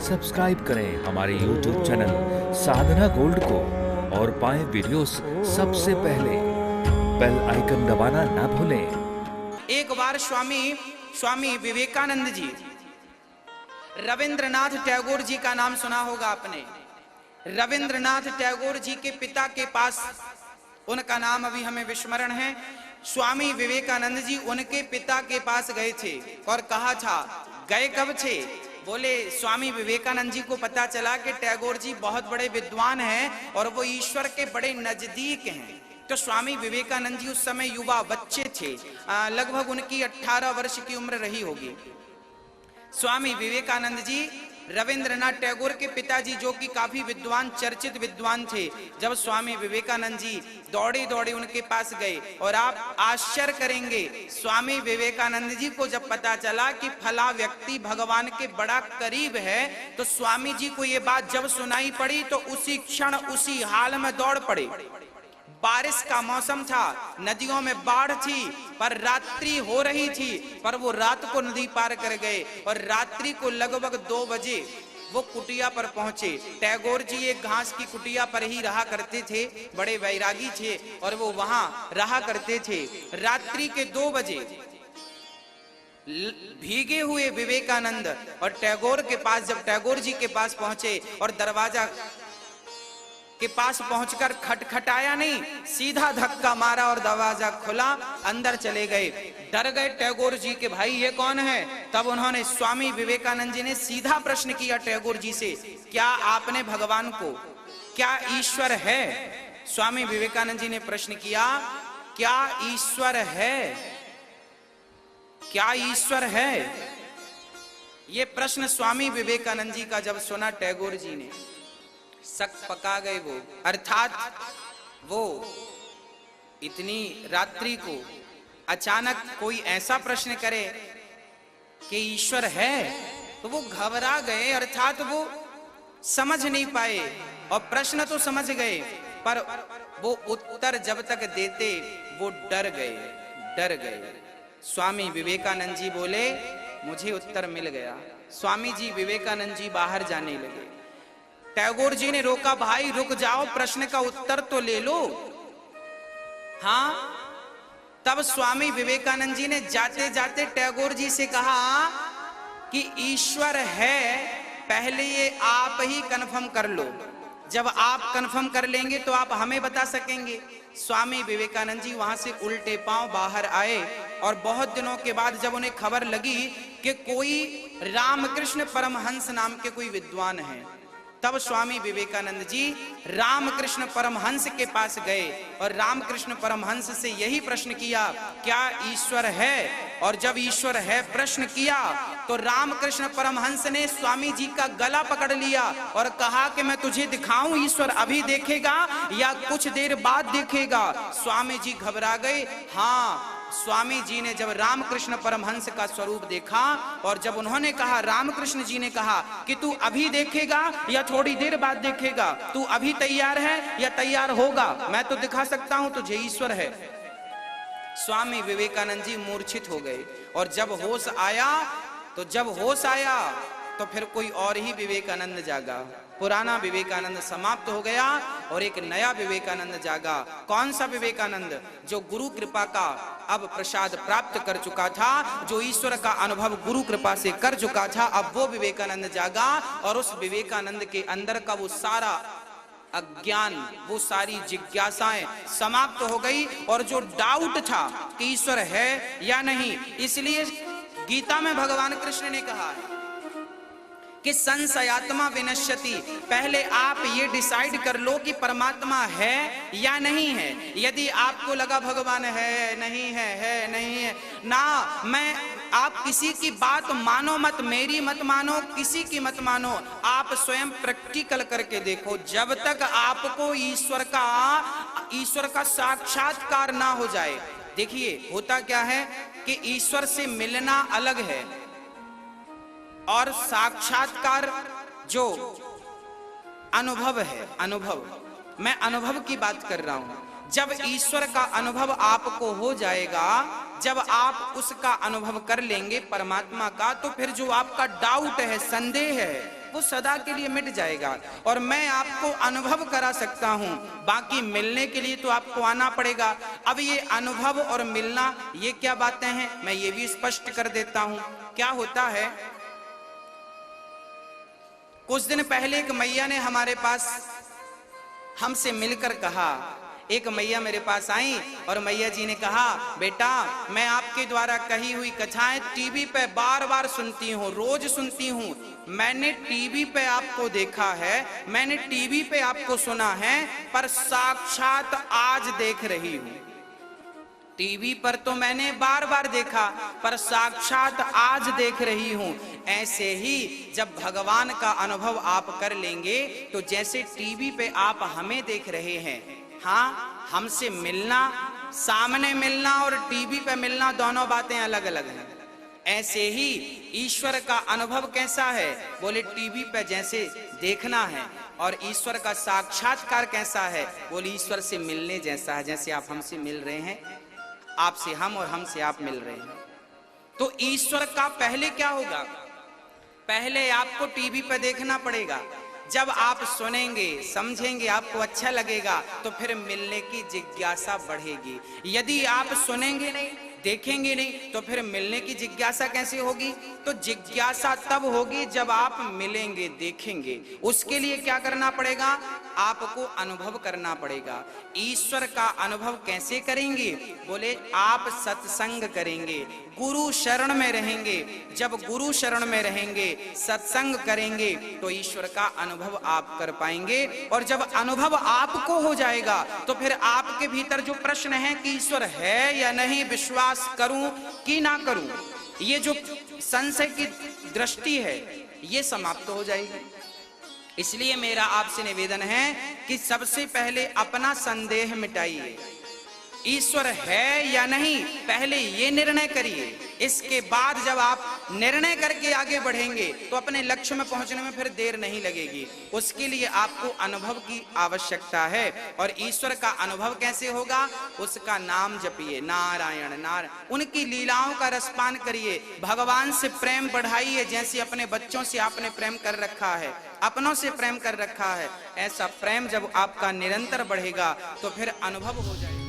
Subscribe करें हमारे YouTube channel साधना gold को और पाएं वीडियोस सबसे पहले। बेल आइकन दबाना ना भूलें। एक बार स्वामी विवेकानंद जी, रविंद्रनाथ टैगोर जी का नाम सुना होगा आपने। रविंद्रनाथ टैगोर जी के पिता के पास, उनका नाम अभी हमें विस्मरण है, स्वामी विवेकानंद जी उनके पिता के पास गए थे और कहा था, गए कब थे? बोले स्वामी विवेकानंद जी को पता चला कि टैगोर जी बहुत बड़े विद्वान हैं और वो ईश्वर के बड़े नजदीक हैं। तो स्वामी विवेकानंद जी उस समय युवा बच्चे थे, लगभग उनकी 18 वर्ष की उम्र रही होगी। स्वामी विवेकानंद जी रविंद्रनाथ टैगोर के पिताजी, जो कि काफी विद्वान, चर्चित विद्वान थे, जब स्वामी विवेकानंद जी दौड़े दौड़े उनके पास गए और आप आश्चर्य करेंगे, स्वामी विवेकानंद जी को जब पता चला कि फला व्यक्ति भगवान के बड़ा करीब है, तो स्वामी जी को ये बात जब सुनाई पड़ी तो उसी क्षण उसी हाल में दौड़ पड़े। बारिश का मौसम था, नदियों में बाढ़ थी, पर रात्रि हो रही थी, पर वो रात को नदी पार कर गए और रात्रि को लगभग 2 बजे वो कुटिया पर पहुंचे। टैगोर जी एक घास की कुटिया पर ही रहा करते थे, बड़े वैरागी थे और वो वहां रहा करते थे। रात्रि के 2 बजे भीगे हुए विवेकानंद और टैगोर के पास, जब टैगोर जी के पास पहुंचे और दरवाजा के पास पहुंचकर खटखटाया नहीं, सीधा धक्का मारा और दरवाजा खुला, अंदर चले गए। डर गए टैगोर जी के, भाई ये कौन है? तब उन्होंने, स्वामी विवेकानंद जी ने सीधा प्रश्न किया टैगोर जी से, क्या आपने भगवान को, क्या ईश्वर है? स्वामी विवेकानंद जी ने प्रश्न किया, क्या ईश्वर है? क्या ईश्वर है? ये प्रश्न स्वामी विवेकानंद जी का जब सुना टैगोर जी ने, शक पका गए वो। अर्थात वो इतनी रात्रि को अचानक कोई ऐसा प्रश्न करे कि ईश्वर है, तो वो घबरा गए, अर्थात वो समझ नहीं पाए। और प्रश्न तो समझ गए, पर वो उत्तर जब तक देते वो डर गए। स्वामी विवेकानंद जी बोले, मुझे उत्तर मिल गया। स्वामी जी विवेकानंद जी बाहर जाने लगे। टैगोर जी ने रोका, भाई रुक जाओ, प्रश्न का उत्तर तो ले लो। हाँ, तब स्वामी विवेकानंद जी ने जाते जाते टैगोर जी से कहा कि ईश्वर है, पहले ये आप ही कंफर्म कर लो। जब आप कंफर्म कर लेंगे तो आप हमें बता सकेंगे। स्वामी विवेकानंद जी वहां से उल्टे पांव बाहर आए और बहुत दिनों के बाद जब उन्हें खबर लगी कि कोई रामकृष्ण परमहंस नाम के कोई विद्वान है, तब स्वामी विवेकानंद जी रामकृष्ण परमहंस के पास गए और रामकृष्ण परमहंस से यही प्रश्न किया, क्या ईश्वर है? और जब ईश्वर है प्रश्न किया तो रामकृष्ण परमहंस ने स्वामी जी का गला पकड़ लिया और कहा कि मैं तुझे दिखाऊं ईश्वर, अभी देखेगा या कुछ देर बाद देखेगा? स्वामी जी घबरा गए। हाँ, स्वामी जी ने जब रामकृष्ण परमहंस का स्वरूप देखा और जब उन्होंने कहा, रामकृष्ण जी ने कहा कि तू अभी देखेगा या थोड़ी देर बाद देखेगा, तू अभी तैयार है या तैयार होगा? मैं तो दिखा सकता हूं तुझे, ईश्वर है। स्वामी विवेकानंद जी मूर्छित हो गए और जब होश आया तो फिर कोई और ही विवेकानंद जागा। पुराना विवेकानंद समाप्त हो गया और एक नया विवेकानंद जागा। कौन सा विवेकानंद? जो गुरु कृपा का अब प्रसाद प्राप्त कर चुका था, जो ईश्वर का अनुभव गुरु कृपा से कर चुका था, अब वो विवेकानंद जागा और उस विवेकानंद के अंदर का वो सारा अज्ञान, वो सारी जिज्ञासाएं समाप्त हो गई और जो डाउट था कि ईश्वर है या नहीं, इसलिए गीता में भगवान कृष्ण ने कहा है कि संशयात्मा विनश्यति, पहले आप ये डिसाइड कर लो कि परमात्मा है या नहीं है। यदि आपको लगा भगवान है नहीं है ना, आप किसी की बात मानो मत, मेरी मत मानो, किसी की मत मानो, आप स्वयं प्रैक्टिकल करके देखो। जब तक आपको ईश्वर का साक्षात्कार ना हो जाए, देखिए होता क्या है कि ईश्वर से मिलना अलग है और साक्षात्कार जो अनुभव है, मैं अनुभव की बात कर रहा हूं। जब ईश्वर का अनुभव आपको हो जाएगा, जब आप उसका अनुभव कर लेंगे परमात्मा का, तो फिर जो आपका डाउट है, संदेह है, वो सदा के लिए मिट जाएगा। और मैं आपको अनुभव करा सकता हूं, बाकी मिलने के लिए तो आपको आना पड़ेगा। अब ये अनुभव और मिलना ये क्या बातें हैं, मैं ये भी स्पष्ट कर देता हूं। क्या होता है, कुछ दिन पहले एक मैया ने हमारे पास हमसे मिलकर कहा, एक मैया मेरे पास आई और मैया जी ने कहा, बेटा मैं आपके द्वारा कही हुई कथाएं टीवी पे बार बार सुनती हूँ, रोज सुनती हूँ। मैंने टीवी पे आपको देखा है, मैंने टीवी पे आपको सुना है, पर साक्षात आज देख रही हूँ। टीवी पर तो मैंने बार बार देखा, पर साक्षात आज देख रही हूं। ऐसे ही जब भगवान का अनुभव आप कर लेंगे तो जैसे टीवी पे आप हमें देख रहे हैं, हाँ हमसे मिलना, सामने मिलना और टीवी पे मिलना दोनों बातें अलग अलग हैं। ऐसे ही ईश्वर का अनुभव कैसा है, बोले टीवी पे जैसे देखना है, और ईश्वर का साक्षात्कार कैसा है, बोले ईश्वर से मिलने जैसा है। जैसे आप हमसे मिल रहे हैं, आपसे हम और हमसे आप मिल रहे हैं। तो ईश्वर का पहले क्या होगा, पहले आपको टीवी पर देखना पड़ेगा। जब आप सुनेंगे, समझेंगे, आपको अच्छा लगेगा, तो फिर मिलने की जिज्ञासा बढ़ेगी। यदि आप सुनेंगे नहीं, देखेंगे नहीं, तो फिर मिलने की जिज्ञासा कैसे होगी? तो जिज्ञासा तब होगी जब आप मिलेंगे, देखेंगे। उसके लिए क्या करना पड़ेगा, आपको अनुभव करना पड़ेगा। ईश्वर का अनुभव कैसे करेंगे, बोले आप सत्संग करेंगे, गुरु शरण में रहेंगे। जब गुरु शरण में रहेंगे, सत्संग करेंगे, तो ईश्वर का अनुभव आप कर पाएंगे। और जब अनुभव आपको हो जाएगा, तो फिर आपके भीतर जो प्रश्न है कि ईश्वर है या नहीं, विश्वास करूं कि ना करूं, ये जो संशय की दृष्टि है, ये समाप्त हो जाएगी। इसलिए मेरा आपसे निवेदन है कि सबसे पहले अपना संदेह मिटाइए। ईश्वर है या नहीं, पहले ये निर्णय करिए। इसके बाद जब आप निर्णय करके आगे बढ़ेंगे तो अपने लक्ष्य में पहुंचने में फिर देर नहीं लगेगी। उसके लिए आपको अनुभव की आवश्यकता है। और ईश्वर का अनुभव कैसे होगा, उसका नाम जपिए, नारायण नारायण, उनकी लीलाओं का रसपान करिए, भगवान से प्रेम बढ़ाइए। जैसे अपने बच्चों से आपने प्रेम कर रखा है, अपनों से प्रेम कर रखा है, ऐसा प्रेम जब आपका निरंतर बढ़ेगा तो फिर अनुभव हो जाएगा।